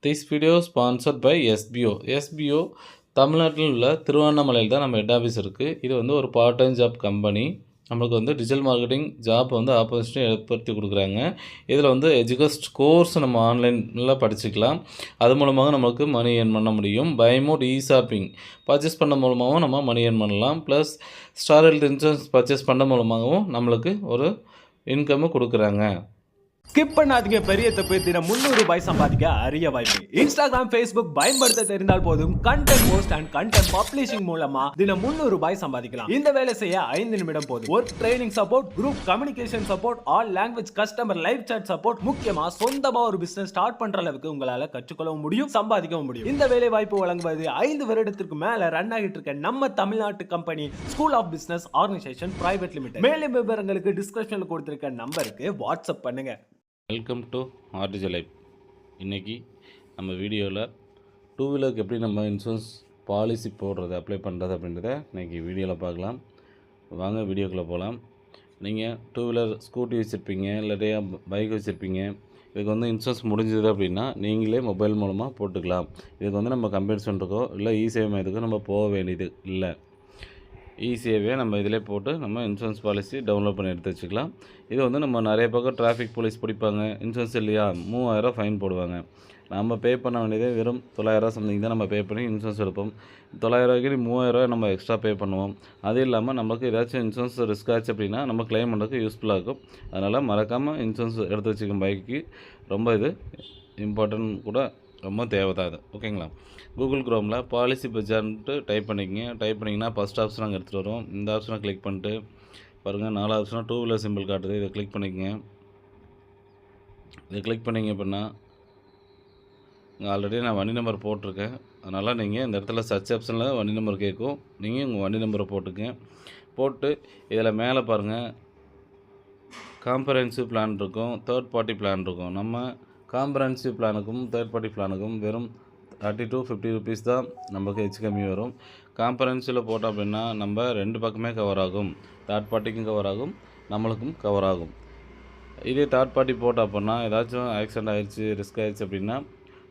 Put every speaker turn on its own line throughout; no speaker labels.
This video sponsored by SPO. SPO தமிழ்நாட்டில் உள்ள திருவண்ணாமலையில் தான் நம்ம ஹெட் ஆஃபீஸ் இருக்குது. இது வந்து ஒரு பார்ட் டைம் ஜாப் கம்பெனி. நம்மளுக்கு வந்து டிஜிட்டல் மார்க்கெட்டிங் ஜாப் வந்து ஆப்பர்ச்சுனிட்டி ஏற்படுத்தி கொடுக்குறாங்க. இதில் வந்து எஜுகேஸ்ட் கோர்ஸ் நம்ம ஆன்லைனில் படிச்சுக்கலாம். அது மூலமாக நம்மளுக்கு மணி ஏர்ன் பண்ண முடியும். பைமோட் ஷாப்பிங் பர்ச்சேஸ் பண்ண மூலமாகவும் நம்ம மணி ஏர்ன் பண்ணலாம். Plus star health insurance purchase பண்ண மூலமாகவும் நம்மளுக்கு ஒரு இன்கம்மை கொடுக்குறாங்க.
ஸ்கிப் பண்ணாதீங்க, பெரிய தப்பு. தினம் 300 ரூபாய் சம்பாதிக்க அரிய வாய்ப்பு. இன்ஸ்டாகிராம், ஃபேஸ்புக் பயன்படுத்த தெரிந்தால் போதும். Content post and content publishing மூலமா தினம் 300 ரூபாய் சம்பாதிக்கலாம். இந்த வேலை செய்ய 5 நிமிடம் போதும். Work training support, group communication support, all language customer live chat support, முக்கியமா சொந்தமா ஒரு பிசினஸ் ஸ்டார்ட் பண்ற அளவுக்கு உங்களால கற்றுக்கொள்ளவும் முடியும், சம்பாதிக்கவும் முடியும். இந்த வேலை வாய்ப்பு வழங்குவது 5 வருடத்திற்கு மேல ரன் ஆகிட்டு இருக்க நம்ம தமிழ்நாட்டு company school of business organisation private limited. மேலும் விவரங்களுக்கு டிஸ்கிரிப்ஷன்ல கொடுத்திருக்க நம்பருக்கு வாட்ஸ்அப் பண்ணுங்க.
Welcome to RTG life. இன்றைக்கி நம்ம வீடியோவில் டூ வீலருக்கு எப்படி நம்ம இன்சூரன்ஸ் பாலிசி போடுறது, அப்ளை பண்ணுறது அப்படின்றத இன்றைக்கி வீடியோவில் பார்க்கலாம். வாங்க வீடியோக்குள்ளே போகலாம். நீங்கள் டூ வீலர் ஸ்கூட்டி வச்சுருப்பீங்க, இல்லாட்டியா பைக் வச்சுருப்பீங்க. இதுக்கு வந்து இன்சூரன்ஸ் முடிஞ்சது அப்படின்னா நீங்களே மொபைல் மூலமாக போட்டுக்கலாம். இதுக்கு வந்து நம்ம கம்பெனி சென்டருக்கோ இல்லை இசேவை மையத்துக்கோ நம்ம போக வேண்டியது இல்லை. ஈஸியாகவே நம்ம இதிலே போட்டு நம்ம இன்சூரன்ஸ் பாலிசி டவுன்லோட் பண்ணி எடுத்து வச்சுக்கலாம். இது வந்து நம்ம நிறைய பக்கம் டிராஃபிக் போலீஸ் பிடிப்பாங்க, இன்சூரன்ஸ் இல்லையா 3000 ஃபைன் போடுவாங்க. நம்ம பே பண்ண வேண்டியதே வெறும் 900 சம்திங் தான் நம்ம பே பண்ணி இன்சூரன்ஸ் எடுப்போம். 900 3000 நம்ம எக்ஸ்ட்ரா பே பண்ணுவோம். அது இல்லாமல் நமக்கு ஏதாச்சும் இன்சூரன்ஸ் ரிஸ்க் ஆச்சு அப்படின்னா நம்ம கிளைம் பண்ணுறதுக்கு யூஸ்ஃபுல்லாக இருக்கும். அதனால் மறக்காமல் இன்சூரன்ஸ் எடுத்து வச்சுக்கும் பைக்கு ரொம்ப இது இம்பார்ட்டன்ட் கூட, ரொம்ப தேவை தான் அது. ஓகேங்களா? கூகுள் க்ரோமில் பாலிசி பஜார்ன்ட்டு டைப் பண்ணிக்கங்க. டைப் பண்ணிங்கன்னா ஃபஸ்ட் ஆப்ஷன் அங்கே எடுத்துகிட்டு வரும். இந்த ஆப்ஷனை கிளிக் பண்ணிட்டு பாருங்கள், 4 ஆப்ஷனாக டூ வீலர் சிம்பிள் காட்டுது. இதை கிளிக் பண்ணிக்கங்க. இதை கிளிக் பண்ணிங்க அப்படின்னா இங்கே ஆல்ரெடி நான் வண்டி நம்பர் போட்டிருக்கேன். அதனால் நீங்கள் இந்த இடத்துல சர்ச் ஆப்ஷனில் வண்டி நம்பர் கேட்கும். நீங்கள் உங்கள் வண்டி நம்பரை போட்டுங்க. போட்டு இதில் மேலே பாருங்கள், காம்ப்ரஹென்சிவ் பிளான் இருக்கும், தேர்ட் பார்ட்டி பிளான் இருக்கும். நம்ம காம்ப்ரஹென்சிவ் பிளானுக்கும் தேர்ட் பார்ட்டி பிளானுக்கும் வெறும் 30 to 50 ருபீஸ் தான் நமக்கு ஹெச் கம்மி வரும். காம்ப்ரஹென்சிவில் போட்டோம் அப்படின்னா நம்ம 2 பக்கமே கவர் ஆகும். தேர்ட் பார்ட்டிக்கும் கவர் ஆகும், நம்மளுக்கும் கவர் ஆகும். இதே தேர்ட் பார்ட்டி போட்டோம் அப்படின்னா ஏதாச்சும் ஆக்சிடென்ட் ஆகிடுச்சு, ரிஸ்க் ஆகிடுச்சு அப்படின்னா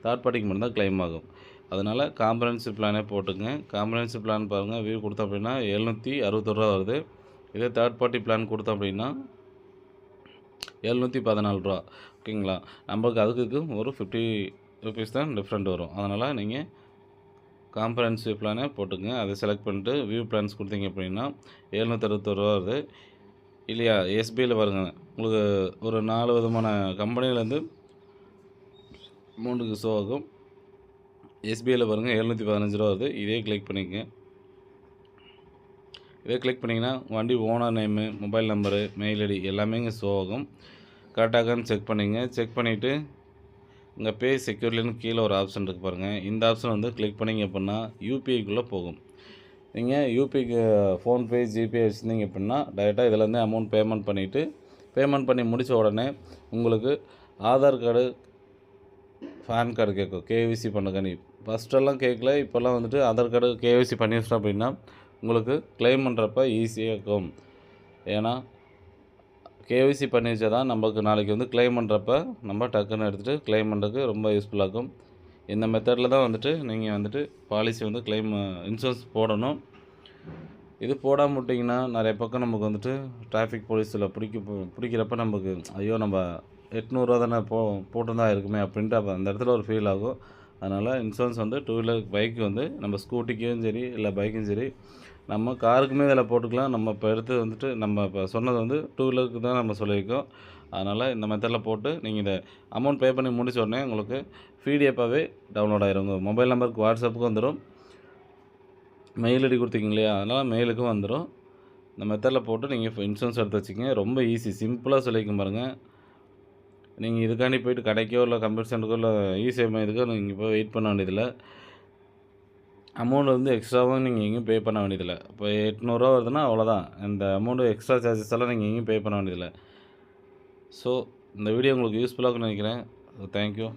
தேர்ட் பார்ட்டிக்கு மட்டும்தான் கிளைம் ஆகும். அதனால் காம்ப்ரஹென்சிவ் பிளானே போட்டுங்க. காம்ப்ரஹென்சிவ் பிளான் பாருங்கள், வியூ கொடுத்தோம் அப்படின்னா 761 ரூபா வருது. இதே தேர்ட் பார்ட்டி பிளான் கொடுத்தோம் அப்படின்னா 714 ரூபா. ஓகேங்களா? நம்மளுக்கு அதுக்கு ஒரு 50 ருபீஸ் தான் டிஃப்ரெண்ட் வரும். அதனால் நீங்கள் காம்ப்ரஹென்சிவ் பிளானே போட்டுங்க. அதை செலக்ட் பண்ணிட்டு வியூ பிளான்ஸ் கொடுத்தீங்க அப்படின்னா 761 ரூபா வருது இல்லையா? எஸ்பிஐயில் பாருங்கள், உங்களுக்கு ஒரு 4 விதமான கம்பெனிலேருந்து அமௌண்ட்டுக்கு ஷோ ஆகும். எஸ்பிஐயில் பாருங்கள் 715 ரூபா வருது. இதே கிளிக் பண்ணிக்கங்க. இதே கிளிக் பண்ணிங்கன்னா வண்டி owner name, mobile number, mail ID எல்லாமே இங்கே ஷோ ஆகும். கரெக்டாகான்னு செக் பண்ணிங்க. செக் பண்ணிவிட்டு இங்கே பே செக்யூர்லின்னு கீழே ஒரு ஆப்ஷன் இருக்குது பாருங்கள். இந்த ஆப்ஷன் வந்து கிளிக் பண்ணிங்க அப்படின்னா யூபிஐக்குள்ளே போகும். நீங்கள் யூபிஐக்கு ஃபோன்பே, ஜிபே வச்சுருந்தீங்க அப்படின்னா டைரெக்டாக இதிலேருந்து அமௌண்ட் பேமெண்ட் பண்ணிவிட்டு, பேமெண்ட் பண்ணி முடித்த உடனே உங்களுக்கு ஆதார் கார்டு, பேன் கார்டு கேட்கும். கேஒய்சி பண்ணுங்க. ஃபஸ்ட்டெல்லாம் கேட்கல, இப்போல்லாம் வந்துட்டு ஆதார் கார்டு கேஒய்சி பண்ணி வச்சிட்டோம் அப்படின்னா உங்களுக்கு கிளைம் பண்ணுறப்ப ஈஸியாக இருக்கும். ஏன்னா கேஒய்சி பண்ணி வச்சா தான் நமக்கு நாளைக்கு வந்து கிளைம் பண்ணுறப்ப நம்ம டக்குன்னு எடுத்துகிட்டு கிளைம் பண்ணுறதுக்கு ரொம்ப யூஸ்ஃபுல்லாக இருக்கும். இந்த மெத்தடில் தான் வந்துட்டு நீங்கள் வந்துட்டு பாலிசி வந்து கிளைம் இன்சூரன்ஸ் போடணும். இது போடாமல் விட்டிங்கன்னா நிறைய பக்கம் நமக்கு வந்துட்டு டிராஃபிக் போலீஸில் பிடிக்கிறப்ப நமக்கு ஐயோ நம்ம 800 ரூபா தானே போட்டுருந்தா இருக்குமே அப்படின்ட்டு அப்போ அந்த இடத்துல ஒரு ஃபீல் ஆகும். அதனால் இன்சூரன்ஸ் வந்து டூ வீலர் பைக்கு வந்து நம்ம ஸ்கூட்டிக்கும் சரி இல்லை பைக்கும் சரி, நம்ம காருக்குமே இதில் போட்டுக்கலாம். நம்ம இப்போ எடுத்து வந்துட்டு நம்ம இப்போ சொன்னது வந்து டூ வீலருக்கு தான் நம்ம சொல்லியிருக்கோம். அதனால் இந்த மெத்தடில் போட்டு நீங்கள் இதை அமௌண்ட் பே பண்ணி முடிச்ச உடனே உங்களுக்கு பிடிஎஃபாகவே டவுன்லோட் ஆகிரும். உங்கள் மொபைல் நம்பருக்கு வாட்ஸ்அப்புக்கும் வந்துடும், மெயில் ஐடி கொடுத்தீங்க இல்லையா, அதனால் மெயிலுக்கும் வந்துடும். இந்த மெத்தடில் போட்டு நீங்கள் இப்போ இன்சூரன்ஸ் எடுத்து வச்சுக்கிங்க. ரொம்ப ஈஸி, சிம்பிளாக சொல்லிக்க பாருங்கள். நீங்கள் இதுக்காண்டி போய்ட்டு கடைக்கோ இல்லை கம்ப்யூட்டர் சென்டருக்கோ இல்லை இசேவை மையத்துக்கோ நீங்கள் போய் வெயிட் பண்ண வேண்டியதில்லை. அமௌண்ட் வந்து எக்ஸ்ட்ராவும் நீங்கள் எங்கேயும் பே பண்ண வேண்டியதில்லை. இப்போ 800 ரூபா வருதுன்னா அவ்வளோதான். இந்த அமௌண்ட்டு எக்ஸ்ட்ரா சார்ஜஸ் எல்லாம் நீங்கள் எங்கேயும் பே பண்ண வேண்டியதில்லை. ஸோ இந்த வீடியோ உங்களுக்கு யூஸ்ஃபுல்லாக இருக்குன்னு நினைக்கிறேன். தேங்க்யூ.